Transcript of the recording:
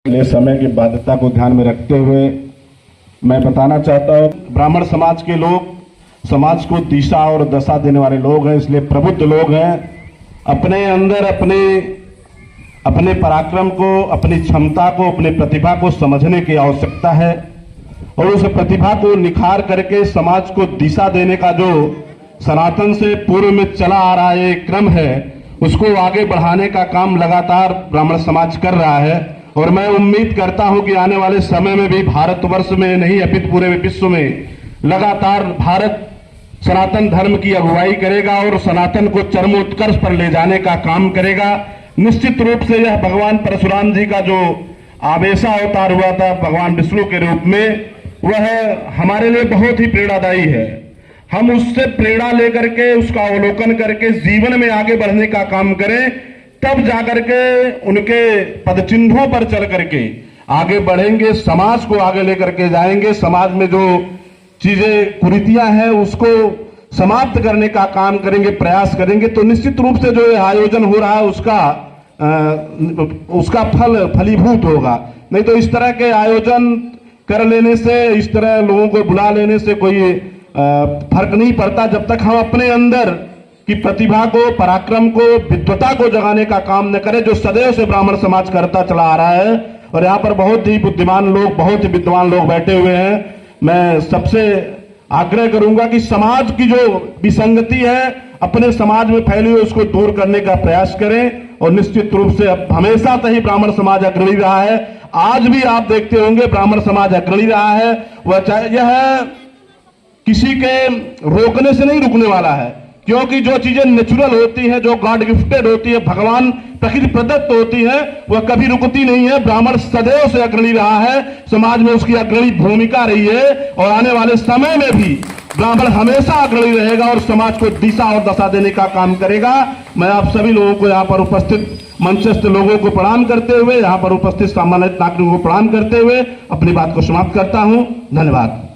लिए समय की बाध्यता को ध्यान में रखते हुए मैं बताना चाहता हूँ, ब्राह्मण समाज के लोग समाज को दिशा और दशा देने वाले लोग हैं, इसलिए प्रबुद्ध लोग हैं। अपने अंदर अपने पराक्रम को, अपनी क्षमता को, अपनी प्रतिभा को समझने की आवश्यकता है और उस प्रतिभा को निखार करके समाज को दिशा देने का जो सनातन से पूर्व में चला आ रहा है क्रम है, उसको आगे बढ़ाने का काम लगातार ब्राह्मण समाज कर रहा है। और मैं उम्मीद करता हूं कि आने वाले समय में भी भारतवर्ष में नहीं अपितु पूरे विश्व में लगातार भारत सनातन धर्म की अगुवाई करेगा और सनातन को चरमोत्कर्ष पर ले जाने का काम करेगा। निश्चित रूप से यह भगवान परशुराम जी का जो आवेशा अवतार हुआ था भगवान विष्णु के रूप में, वह हमारे लिए बहुत ही प्रेरणादायी है। हम उससे प्रेरणा लेकर के उसका अवलोकन करके जीवन में आगे बढ़ने का काम करें, तब जाकर के उनके पदचिन्हों पर चल करके आगे बढ़ेंगे, समाज को आगे लेकर के जाएंगे। समाज में जो चीजें कुरीतियां हैं उसको समाप्त करने का काम करेंगे, प्रयास करेंगे। तो निश्चित रूप से जो आयोजन हो रहा है उसका फल फलीभूत होगा। नहीं तो इस तरह के आयोजन कर लेने से, इस तरह लोगों को बुला लेने से कोई फर्क नहीं पड़ता, जब तक हम अपने अंदर की प्रतिभा को, पराक्रम को, विद्वता को जगाने का काम न करें, जो सदैव से ब्राह्मण समाज करता चला आ रहा है। और यहाँ पर बहुत ही बुद्धिमान लोग, बहुत ही विद्वान लोग बैठे हुए हैं। मैं सबसे आग्रह करूंगा कि समाज की जो विसंगति है अपने समाज में फैली हुई उसको दूर करने का प्रयास करें। और निश्चित रूप से अब हमेशा से ही ब्राह्मण समाज अग्रणी रहा है, आज भी आप देखते होंगे ब्राह्मण समाज अग्रणी रहा है। वह चाहे यह किसी के रोकने से नहीं रुकने वाला है, क्योंकि जो चीजें नेचुरल होती है, जो गॉड गिफ्टेड होती है, भगवान प्रकृति प्रदत्त होती है, वह कभी रुकती नहीं है। ब्राह्मण सदैव से अग्रणी रहा है, समाज में उसकी अग्रणी भूमिका रही है और आने वाले समय में भी ब्राह्मण हमेशा अग्रणी रहेगा और समाज को दिशा और दशा देने का काम करेगा। मैं आप सभी लोगों को यहाँ पर उपस्थित मंचस्थ लोगों को प्रणाम करते हुए, यहाँ पर उपस्थित सामान्य नागरिकों को प्रणाम करते हुए अपनी बात को समाप्त करता हूँ। धन्यवाद।